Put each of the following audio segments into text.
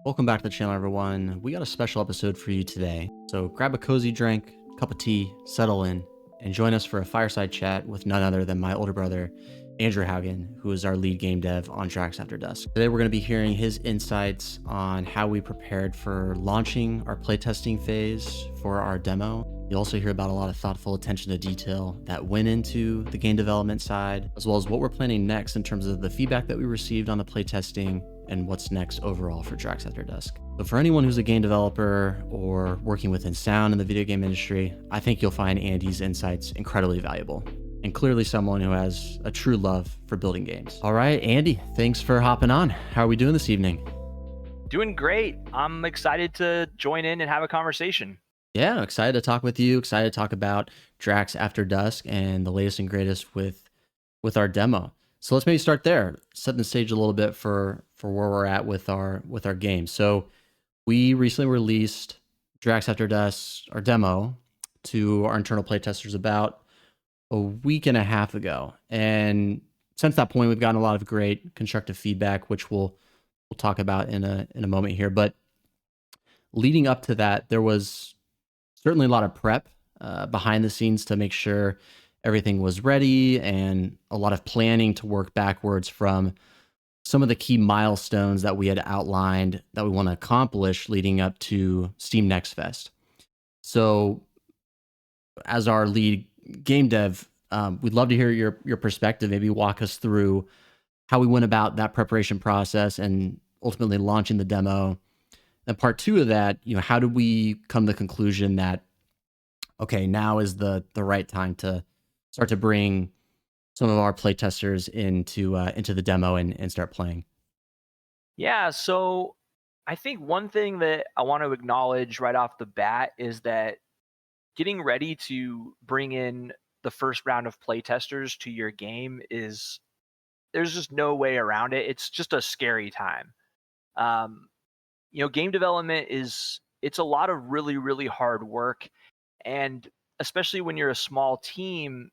Welcome back to the channel, everyone. We got a special episode for you today. So grab a cozy drink, cup of tea, settle in, and join us for a fireside chat with none other than my older brother, Andrew Haugen, who is our lead game dev on Dracs After Dusk. Today, we're going to be hearing his insights on how we prepared for launching our playtesting phase for our demo. You'll also hear about a lot of thoughtful attention to detail that went into the game development side, as well as what we're planning next in terms of the feedback that we received on the playtesting and what's next overall for Dracs After Dusk. So for anyone who's a game developer or working within sound in the video game industry, I think you'll find Andy's insights incredibly valuable, and clearly someone who has a true love for building games. All right, Andy, thanks for hopping on. How are we doing this evening? Doing great. I'm excited to join in and have a conversation. Yeah, excited to talk with you. Excited to talk about Dracs After Dusk and the latest and greatest with our demo. So let's maybe start there, set the stage a little bit for where we're at with our game. So we recently released Dracs After Dusk, our demo, to our internal playtesters about a week and a half ago, and since that point, we've gotten a lot of great constructive feedback, which we'll talk about in a moment here. But leading up to that, there was certainly a lot of prep behind the scenes to make sure everything was ready, and a lot of planning to work backwards from some of the key milestones that we had outlined that we want to accomplish leading up to Steam Next Fest. So as our lead game dev, we'd love to hear your perspective. Maybe walk us through how we went about that preparation process and ultimately launching the demo. And part two of that, how did we come to the conclusion that, okay, now is the right time to start to bring some of our playtesters into the demo and start playing? Yeah, so I think one thing that I want to acknowledge right off the bat is that getting ready to bring in the first round of playtesters to your game is there's just no way around it. It's just a scary time. Um, Game development it's a lot of really, really hard work. And especially when you're a small team,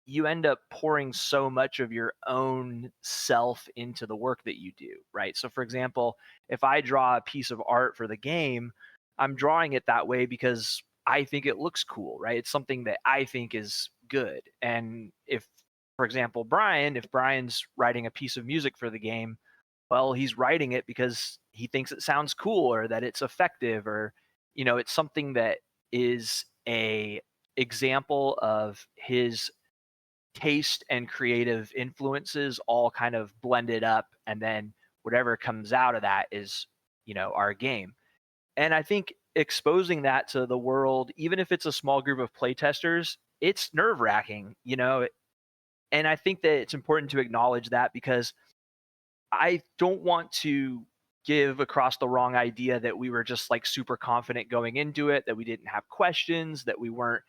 you end up pouring so much of your own self into the work that you do, right? So, for example, if I draw a piece of art for the game, I'm drawing it that way because I think it looks cool, right? It's something that I think is good. And if, for example, if Brian's writing a piece of music for the game, well, he's writing it because he thinks it sounds cool or that it's effective, or it's something that is a example of his taste and creative influences all kind of blended up, and then whatever comes out of that is our game. And I think exposing that to the world, even if it's a small group of playtesters, it's nerve-wracking, and I think that it's important to acknowledge that, because I don't want to give across the wrong idea that we were just like super confident going into it, that we didn't have questions, that we weren't,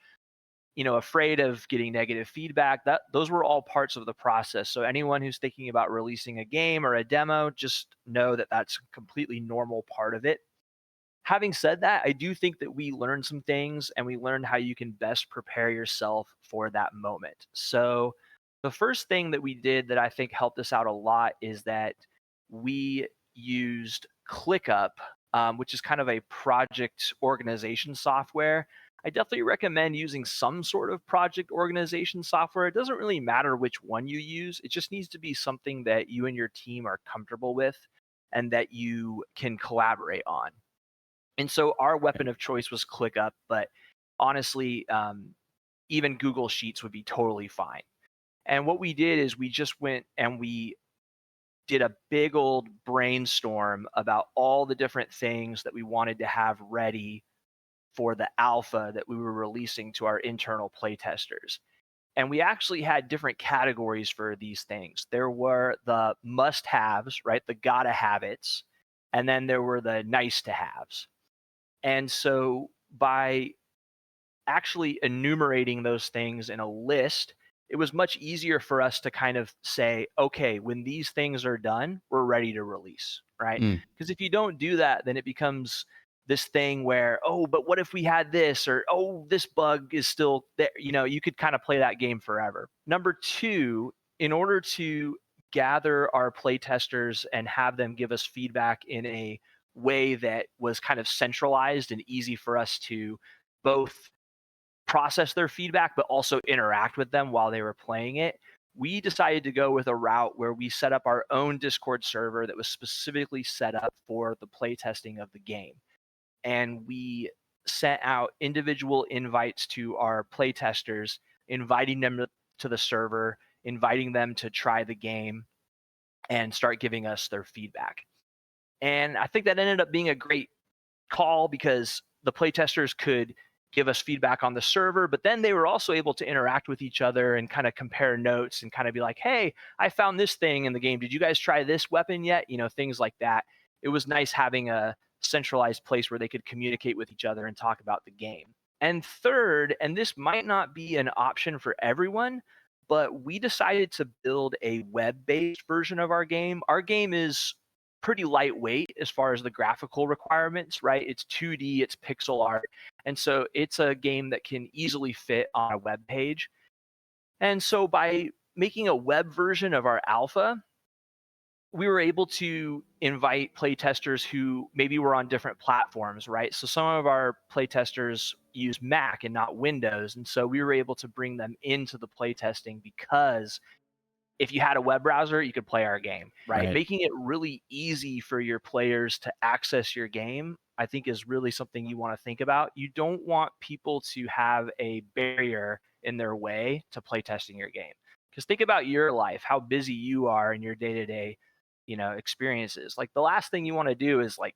afraid of getting negative feedback. That those were all parts of the process. So anyone who's thinking about releasing a game or a demo, just know that that's a completely normal part of it. Having said that, I do think that we learned some things, and we learned how you can best prepare yourself for that moment. So the first thing that we did that I think helped us out a lot is that we used ClickUp, which is kind of a project organization software. I definitely recommend using some sort of project organization software. It doesn't really matter which one you use. It just needs to be something that you and your team are comfortable with and that you can collaborate on. And so our weapon of choice was ClickUp, but honestly, even Google Sheets would be totally fine. And what we did is we just went and we did a big old brainstorm about all the different things that we wanted to have ready for the alpha that we were releasing to our internal playtesters. And we actually had different categories for these things. There were the must haves, right? The gotta have it's. And then there were the nice to haves. And so by actually enumerating those things in a list, it was much easier for us to kind of say, okay, when these things are done, we're ready to release, right? Mm, Because if you don't do that, then it becomes this thing where, oh, but what if we had this, or oh, this bug is still there. You could kind of play that game forever. Number two, in order to gather our play testers and have them give us feedback in a way that was kind of centralized and easy for us to both process their feedback, but also interact with them while they were playing it, we decided to go with a route where we set up our own Discord server that was specifically set up for the playtesting of the game. And we sent out individual invites to our playtesters, inviting them to the server, inviting them to try the game and start giving us their feedback. And I think that ended up being a great call because the playtesters could give us feedback on the server, but then they were also able to interact with each other and kind of compare notes and kind of be like, hey, I found this thing in the game. Did you guys try this weapon yet? Things like that. It was nice having a centralized place where they could communicate with each other and talk about the game. And third, and this might not be an option for everyone, but we decided to build a web-based version of our game. Our game is pretty lightweight as far as the graphical requirements, right? It's 2D, it's pixel art. And so it's a game that can easily fit on a web page. And so by making a web version of our alpha, we were able to invite playtesters who maybe were on different platforms, right? So some of our playtesters use Mac and not Windows. And so we were able to bring them into the playtesting because if you had a web browser, you could play our game, right? Right. Making it really easy for your players to access your game, I think is really something you want to think about. You don't want people to have a barrier in their way to play testing your game. Because think about your life, how busy you are in your day-to-day, experiences. Like the last thing you want to do is like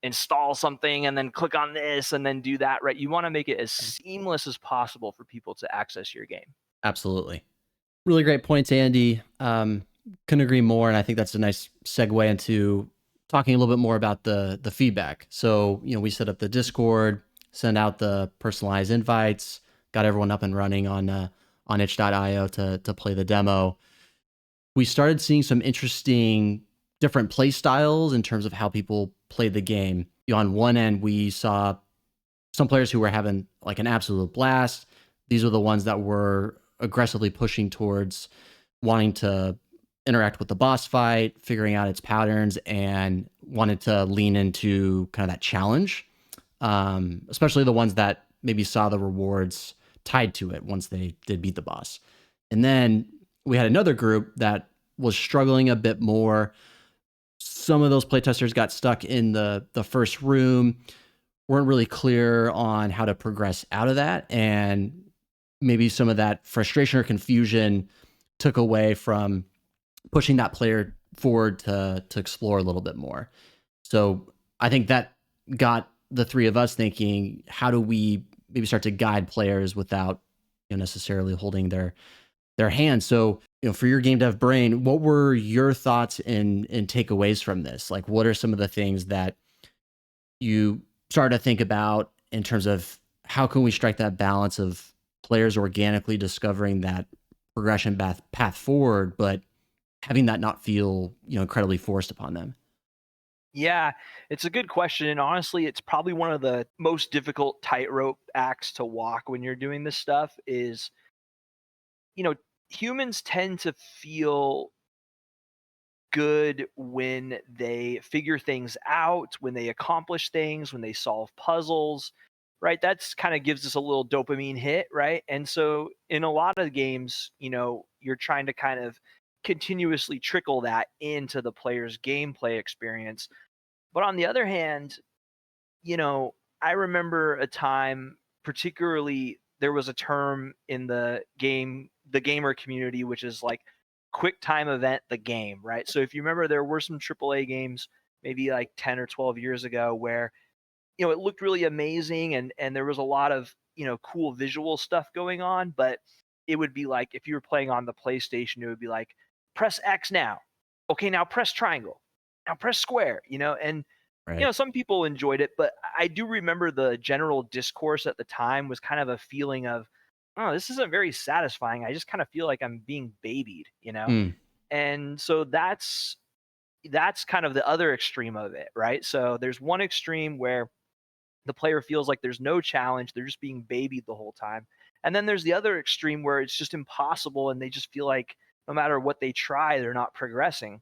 install something and then click on this and then do that, right? You want to make it as seamless as possible for people to access your game. Absolutely. Really great points, Andy. Couldn't agree more, and I think that's a nice segue into talking a little bit more about the feedback. So, we set up the Discord, send out the personalized invites, got everyone up and running on itch.io to play the demo. We started seeing some interesting different play styles in terms of how people played the game. On one end, we saw some players who were having like an absolute blast. These are the ones that were aggressively pushing towards wanting to interact with the boss fight, figuring out its patterns, and wanted to lean into kind of that challenge. Especially the ones that maybe saw the rewards tied to it once they did beat the boss. And then we had another group that was struggling a bit more. Some of those playtesters got stuck in the first room, weren't really clear on how to progress out of that, and maybe some of that frustration or confusion took away from pushing that player forward to explore a little bit more. So I think that got the three of us thinking, how do we maybe start to guide players without necessarily holding their hand? So for your game dev brain, what were your thoughts and takeaways from this? Like, what are some of the things that you started to think about in terms of how can we strike that balance of players organically discovering that progression path forward, but having that not feel incredibly forced upon them? Yeah, it's a good question. And honestly, it's probably one of the most difficult tightrope acts to walk when you're doing this stuff is, you know, humans tend to feel good when they figure things out, when they accomplish things, when they solve puzzles, right? That's kind of gives us a little dopamine hit, right? And so in a lot of games, you're trying to kind of continuously trickle that into the player's gameplay experience. But on the other hand, I remember a time, particularly there was a term in the gamer community, which is like quick time event the game, right? So if you remember, there were some AAA games maybe like 10 or 12 years ago where, it looked really amazing and there was a lot of, cool visual stuff going on, but it would be like if you were playing on the PlayStation, it would be like press X now. Okay, now press triangle. Now press square, and Right. some people enjoyed it, but I do remember the general discourse at the time was kind of a feeling of, oh, this isn't very satisfying. I just kind of feel like I'm being babied. Mm, And so that's kind of the other extreme of it, right? So there's one extreme where the player feels like there's no challenge, they're just being babied the whole time. And then there's the other extreme where it's just impossible and they just feel like no matter what they try, they're not progressing.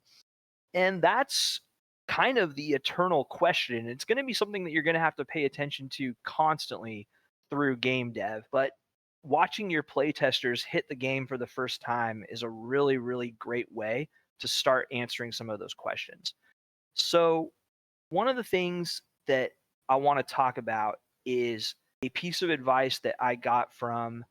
And that's kind of the eternal question. It's going to be something that you're going to have to pay attention to constantly through game dev. But watching your playtesters hit the game for the first time is a really, really great way to start answering some of those questions. So, one of the things that I want to talk about is a piece of advice that I got from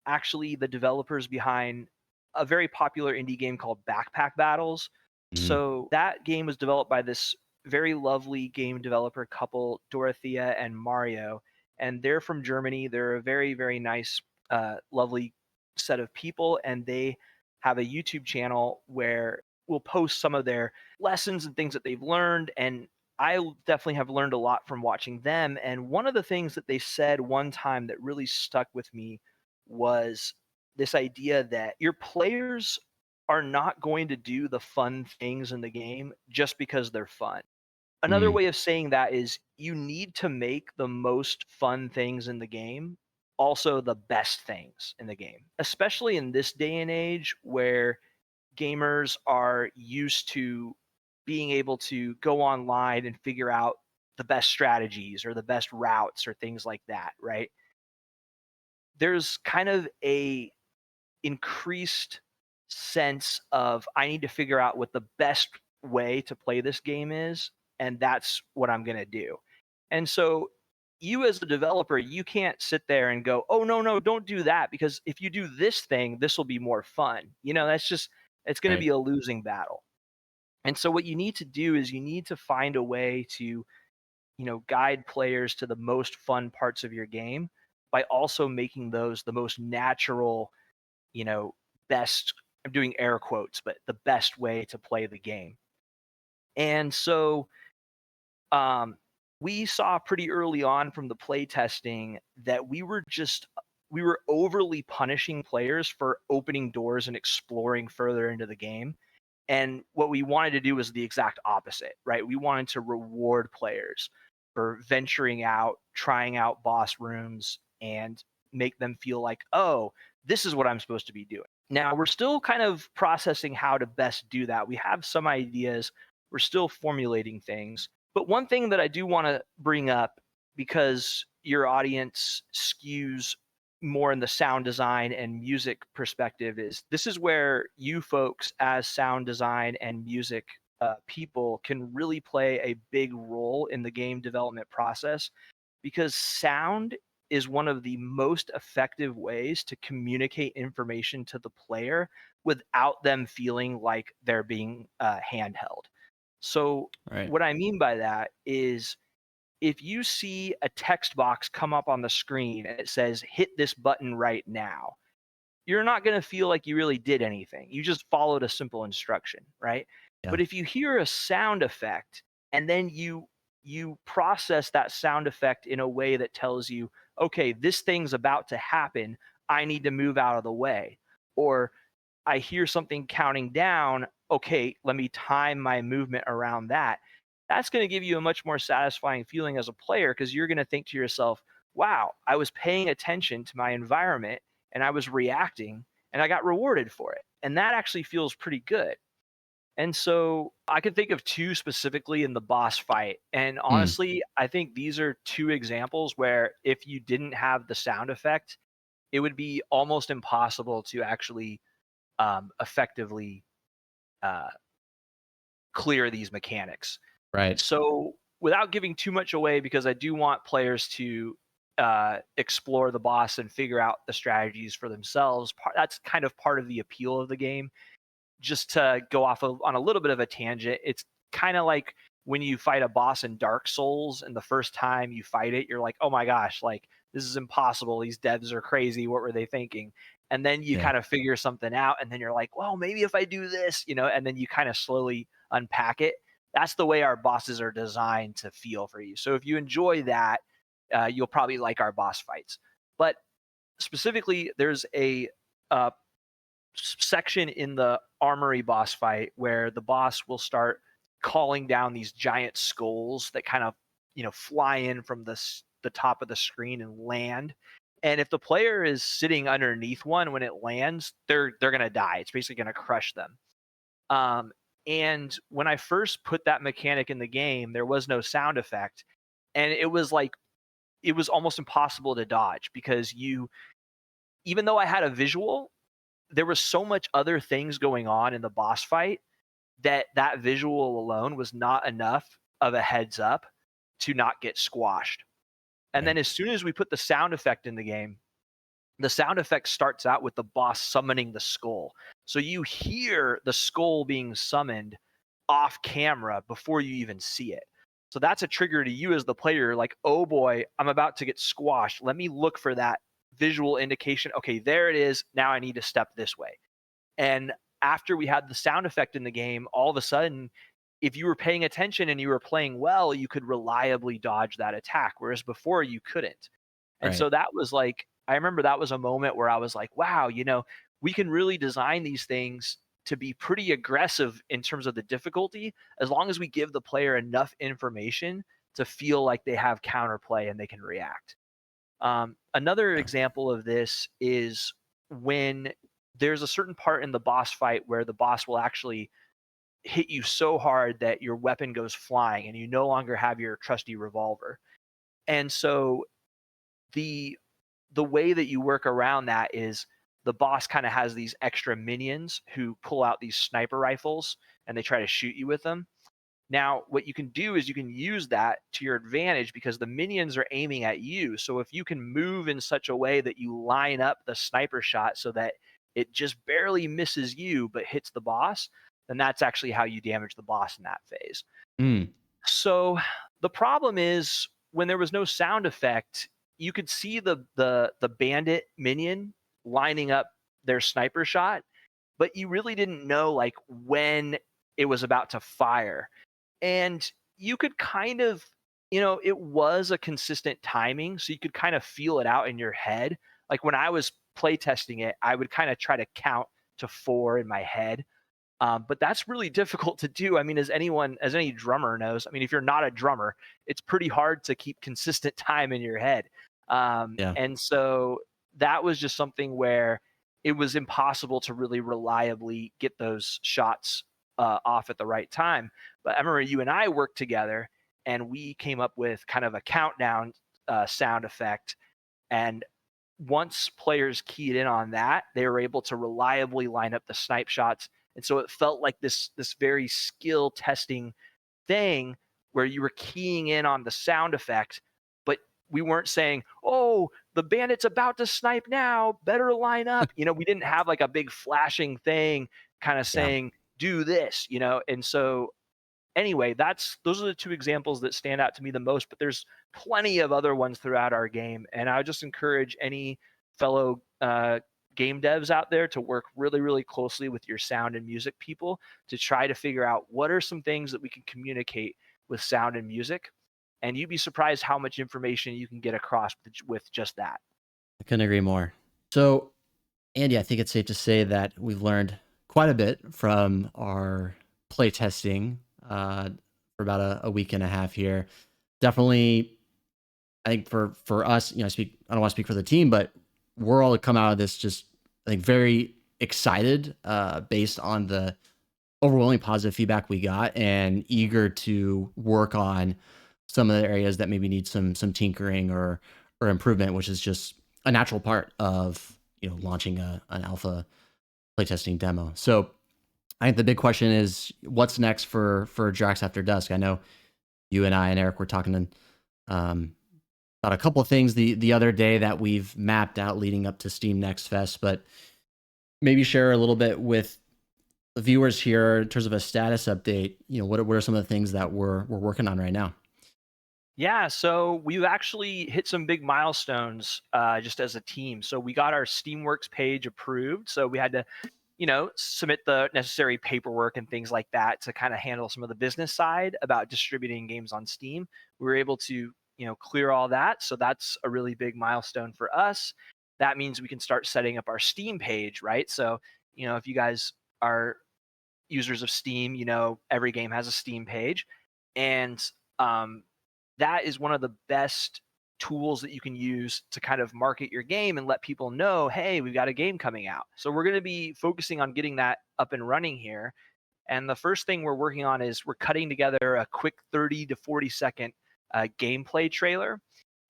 actually the developers behind a very popular indie game called Backpack Battles. Mm. So that game was developed by this very lovely game developer couple, Dorothea and Mario, and they're from Germany. They're a very, very nice, lovely set of people, and they have a YouTube channel where we'll post some of their lessons and things that they've learned. And I definitely have learned a lot from watching them. And one of the things that they said one time that really stuck with me was this idea that your players are not going to do the fun things in the game just because they're fun. Another Mm. way of saying that is you need to make the most fun things in the game also the best things in the game, especially in this day and age where gamers are used to being able to go online and figure out the best strategies or the best routes or things like that, right? There's kind of a increased sense of I need to figure out what the best way to play this game is, and that's what I'm going to do. And so you as a developer, you can't sit there and go, "Oh no, no, don't do that because if you do this thing, this will be more fun." That's just it's going to Right. be a losing battle. And so what you need to do is you need to find a way to, guide players to the most fun parts of your game by also making those the most natural, you know, best, I'm doing air quotes, but the best way to play the game. And so um, we saw pretty early on from the play testing that we were overly punishing players for opening doors and exploring further into the game. And what we wanted to do was the exact opposite, right? We wanted to reward players for venturing out, trying out boss rooms, and make them feel like, oh, this is what I'm supposed to be doing. Now, we're still kind of processing how to best do that. We have some ideas, we're still formulating things. But one thing that I do want to bring up, because your audience skews more in the sound design and music perspective, is this is where you folks as sound design and music people can really play a big role in the game development process, because sound is one of the most effective ways to communicate information to the player without them feeling like they're being handheld. So Right. what I mean by that is if you see a text box come up on the screen and it says hit this button right now, you're not going to feel like you really did anything. You just followed a simple instruction, right? Yeah. But if you hear a sound effect and then you process that sound effect in a way that tells you, okay, this thing's about to happen, I need to move out of the way. Or I hear something counting down, okay, let me time my movement around that. That's going to give you a much more satisfying feeling as a player, because you're going to think to yourself, wow, I was paying attention to my environment and I was reacting and I got rewarded for it. And that actually feels pretty good. And so I could think of two specifically in the boss fight. And Mm. honestly, I think these are two examples where if you didn't have the sound effect, it would be almost impossible to actually effectively uh, clear these mechanics. Right. So, without giving too much away, because I do want players to explore the boss and figure out the strategies for themselves, that's kind of part of the appeal of the game. Just to go off on a little bit of a tangent, it's kind of like when you fight a boss in Dark Souls, and the first time you fight it, you're like, oh my gosh, like this is impossible. These devs are crazy. What were they thinking? And then you Yeah. kind of figure something out, and then you're like, well, maybe if I do this, and then you kind of slowly unpack it. That's the way our bosses are designed to feel for you. So if you enjoy that, you'll probably like our boss fights. But specifically, there's a uh, section in the armory boss fight where the boss will start calling down these giant skulls that kind of fly in from the top of the screen and land. And if the player is sitting underneath one when it lands, they're gonna die. It's basically gonna crush them. And when I first put that mechanic in the game, there was no sound effect. And it was almost impossible to dodge because even though I had a visual, there was so much other things going on in the boss fight that that visual alone was not enough of a heads up to not get squashed. And Right. then as soon as we put the sound effect in the game, the sound effect starts out with the boss summoning the skull. So you hear the skull being summoned off camera before you even see it. So that's a trigger to you as the player, like, oh boy, I'm about to get squashed. Let me look for that visual indication. Okay, there it is. Now I need to step this way. And after we had the sound effect in the game, all of a sudden, if you were paying attention and you were playing well, you could reliably dodge that attack, whereas before you couldn't. And Right. so that was like, I remember that was a moment where I was like, wow, we can really design these things to be pretty aggressive in terms of the difficulty, as long as we give the player enough information to feel like they have counterplay and they can react. Another Yeah. example of this is when there's a certain part in the boss fight where the boss will actually hit you so hard that your weapon goes flying and you no longer have your trusty revolver. And so the the way that you work around that is the boss kind of has these extra minions who pull out these sniper rifles and they try to shoot you with them. Now, what you can do is you can use that to your advantage because the minions are aiming at you. So if you can move in such a way that you line up the sniper shot so that it just barely misses you but hits the boss, then that's actually how you damage the boss in that phase. Mm. So the problem is when there was no sound effect, you could see the bandit minion lining up their sniper shot, but you really didn't know like when it was about to fire. And you could kind of, it was a consistent timing, so you could kind of feel it out in your head. Like when I was playtesting it, I would kind of try to count to 4 in my head. But that's really difficult to do. I mean, as any drummer knows, I mean, if you're not a drummer, it's pretty hard to keep consistent time in your head. Yeah. And so that was just something where it was impossible to really reliably get those shots off at the right time. But I remember you and I worked together and we came up with kind of a countdown sound effect. And once players keyed in on that, they were able to reliably line up the snipe shots. And so it felt like this very skill testing thing where you were keying in on the sound effect, but we weren't saying, "Oh, the bandit's about to snipe now, better line up." We didn't have like a big flashing thing kind of Yeah. saying, "Do this." And so anyway, those are the two examples that stand out to me the most, but there's plenty of other ones throughout our game. And I would just encourage any fellow game devs out there to work really, really closely with your sound and music people to try to figure out what are some things that we can communicate with sound and music. And you'd be surprised how much information you can get across with just that. I couldn't agree more. So, Andy, I think it's safe to say that we've learned quite a bit from our playtesting for about a week and a half here. Definitely, I think for us, I don't want to speak for the team, but we're all come out of this just I think very excited based on the overwhelming positive feedback we got and eager to work on some of the areas that maybe need some tinkering or improvement, which is just a natural part of launching an alpha playtesting demo. So I think the big question is what's next for Dracs After Dusk. I know you and I and Eric were talking um, about a couple of things the other day that we've mapped out leading up to Steam Next Fest, but maybe share a little bit with the viewers here in terms of a status update. What are some of the things that we're working on right now? Yeah, so we've actually hit some big milestones just as a team. So we got our Steamworks page approved. So we had to submit the necessary paperwork and things like that to kind of handle some of the business side about distributing games on Steam. We were able to, clear all that. So that's a really big milestone for us. That means we can start setting up our Steam page, right? So, if you guys are users of Steam, every game has a Steam page. And that is one of the best tools that you can use to kind of market your game and let people know, hey, we've got a game coming out. So we're going to be focusing on getting that up and running here. And the first thing we're working on is we're cutting together a quick 30 to 40-second gameplay trailer.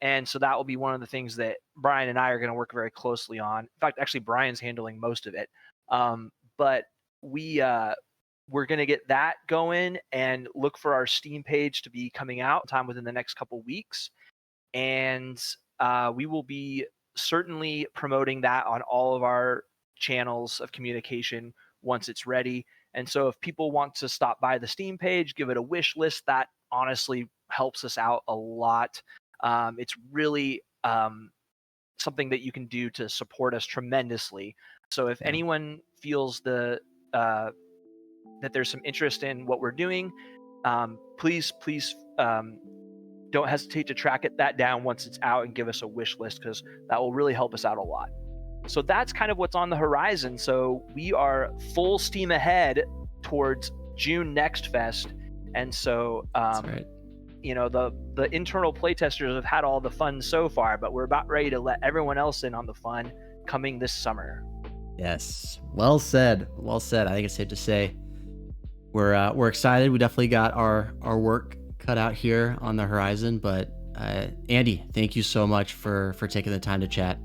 And so that will be one of the things that Brian and I are going to work very closely on. In fact, actually, Brian's handling most of it. But we're going to get that going and look for our Steam page to be coming out time within the next couple weeks. And we will be certainly promoting that on all of our channels of communication once it's ready. And so if people want to stop by the Steam page, give it a wish list, that honestly helps us out a lot. It's really something that you can do to support us tremendously. So if anyone feels that there's some interest in what we're doing, please don't hesitate to track that down once it's out and give us a wish list, because that will really help us out a lot. So that's kind of what's on the horizon. So we are full steam ahead towards June Next Fest. And so, That's right. the internal playtesters have had all the fun so far, but we're about ready to let everyone else in on the fun coming this summer. Yes. Well said. Well said. I think it's safe to say we're excited. We definitely got our work cut out here on the horizon, but Andy, thank you so much for taking the time to chat.